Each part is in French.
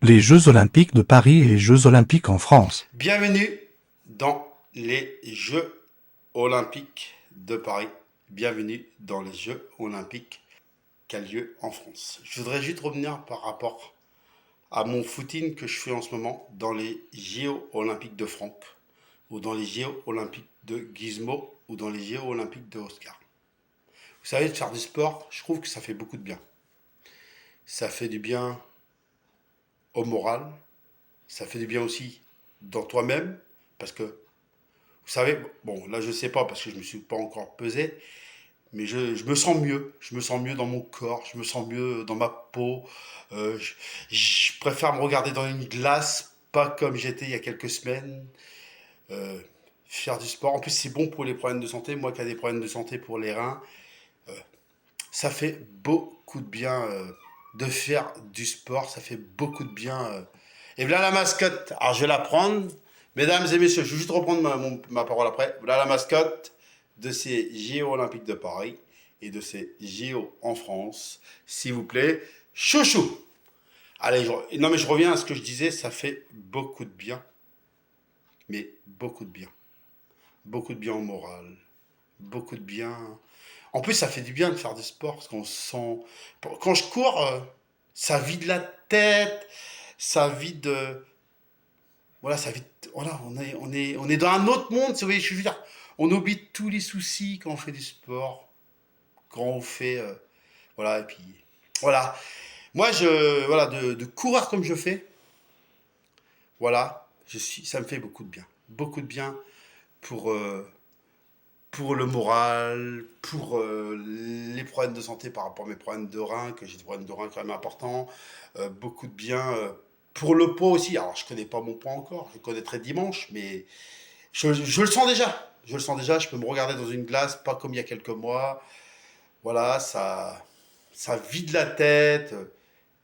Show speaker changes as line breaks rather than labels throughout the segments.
Les Jeux Olympiques de Paris et Jeux Olympiques en France.
Bienvenue dans les Jeux Olympiques de Paris. Bienvenue dans les Jeux Olympiques qui a lieu en France. Je voudrais juste revenir par rapport à mon footing que je fais en ce moment dans les JO Olympiques de Franck ou dans les JO Olympiques de Gizmo ou dans les JO Olympiques de Oscar. Vous savez, de faire du sport, je trouve que ça fait beaucoup de bien. Ça fait du bien au moral, ça fait du bien aussi dans toi-même, parce que, vous savez, bon, là je sais pas, parce que je me suis pas encore pesé, mais je me sens mieux dans mon corps, je me sens mieux dans ma peau, je préfère me regarder dans une glace, pas comme j'étais il y a quelques semaines, euh, faire du sport, en plus c'est bon pour les problèmes de santé, moi qui ai des problèmes de santé pour les reins, ça fait beaucoup de bien de faire du sport, ça fait beaucoup de bien. Et voilà la mascotte. Alors je vais la prendre. Mesdames et messieurs, je vais juste reprendre ma parole après. Voilà la mascotte de ces JO Olympiques de Paris et de ces JO en France. S'il vous plaît, chouchou. Allez, non mais je reviens à ce que je disais, ça fait beaucoup de bien. Mais beaucoup de bien. Beaucoup de bien au moral. Beaucoup de bien. En plus, ça fait du bien de faire du sport parce qu'on se sent. Quand je cours, ça vide la tête, ça vide. Voilà, ça vide. Voilà, on est dans un autre monde. Vous voyez, je veux dire, on oublie tous les soucis quand on fait du sport, quand on fait. Voilà, et puis. Voilà. Moi, voilà, de courir comme je fais, voilà, ça me fait beaucoup de bien. Beaucoup de bien pour. Pour le moral, pour les problèmes de santé par rapport à mes problèmes de reins, que j'ai des problèmes de reins quand même importants, beaucoup de bien pour le poids aussi. Alors je connais pas mon poids encore, je le connaîtrai dimanche, mais je le sens déjà. Je le sens déjà, je peux me regarder dans une glace, pas comme il y a quelques mois. Voilà, ça vide la tête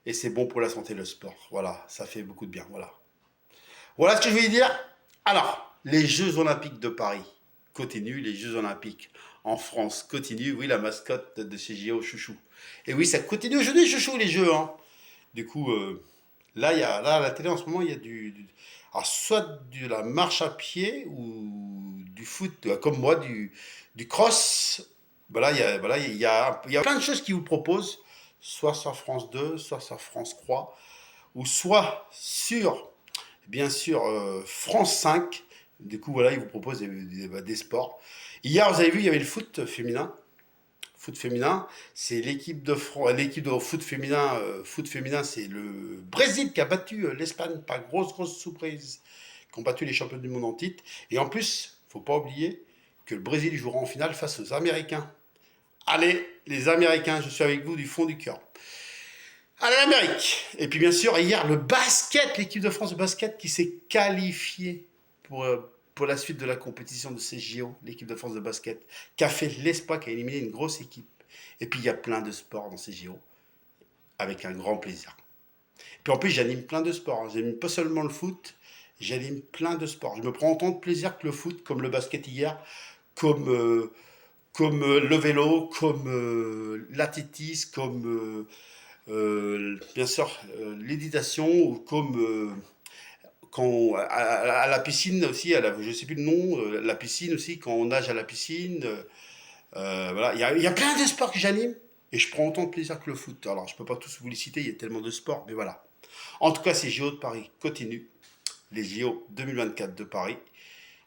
et c'est bon pour la santé, le sport. Voilà, ça fait beaucoup de bien. Voilà. Voilà ce que je voulais dire. Alors, les Jeux Olympiques de Paris continuent, les Jeux Olympiques en France continuent. Oui, la mascotte de ces JO, Chouchou. Et oui, ça continue aujourd'hui, Chouchou, les Jeux. Hein. Du coup, là, là, à la télé en ce moment, il y a alors, soit de la marche à pied ou du foot, comme moi, du cross. Voilà, il y a plein de choses qui vous proposent, soit sur France 2, soit sur France 3, ou soit sur bien sûr France 5. Du coup, voilà, ils vous proposent des sports. Hier, vous avez vu, il y avait le foot féminin. Foot féminin, c'est l'équipe de foot féminin, c'est le Brésil qui a battu l'Espagne par grosse surprise, qui ont battu les champions du monde en titre. Et en plus, faut pas oublier que le Brésil jouera en finale face aux Américains. Allez, les Américains, je suis avec vous du fond du cœur. Allez, l'Amérique. Et puis bien sûr, hier, le basket, l'équipe de France de basket qui s'est qualifiée pour la suite de la compétition de ces JO, l'équipe de France de basket, qui a fait l'espoir, qui a éliminé une grosse équipe. Et puis il y a plein de sports dans ces JO, avec un grand plaisir. Puis en plus, j'anime plein de sports. Hein. J'anime pas seulement le foot, j'anime plein de sports. Je me prends autant de plaisir que le foot, comme le basket hier, comme, comme le vélo, comme l'athlétisme, comme bien sûr, l'éditation, ou comme à la piscine aussi, je ne sais plus le nom, la piscine aussi, quand on nage à la piscine. Voilà, il y a plein de sports que j'anime et je prends autant de plaisir que le foot. Alors, je ne peux pas tous vous les citer, il y a tellement de sports, mais voilà. En tout cas, ces JO de Paris continuent. Les JO 2024 de Paris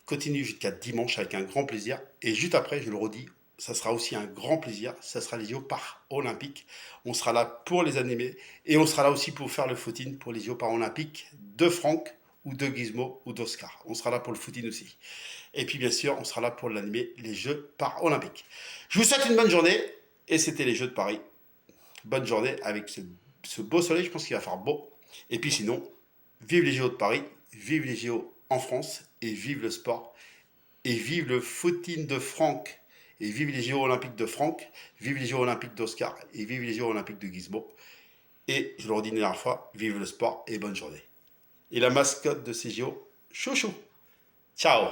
continuent jusqu'à dimanche avec un grand plaisir. Et juste après, je le redis, ça sera aussi un grand plaisir. Ça sera les JO paralympiques. On sera là pour les animer et on sera là aussi pour faire le footing pour les JO paralympiques de Franck ou de Gizmo ou d'Oscar. On sera là pour le footing aussi. Et puis bien sûr, on sera là pour l'animer les Jeux paralympiques. Je vous souhaite une bonne journée et c'était les Jeux de Paris. Bonne journée avec ce beau soleil, je pense qu'il va faire beau. Et puis sinon, vive les JO de Paris, vive les JO en France et vive le sport et vive le footing de Franck et vive les JO Olympiques de Franck, vive les JO Olympiques d'Oscar et vive les JO Olympiques de Gizmo. Et je le redis une dernière fois, vive le sport et bonne journée. Et la mascotte de ces JO, Chouchou. Ciao.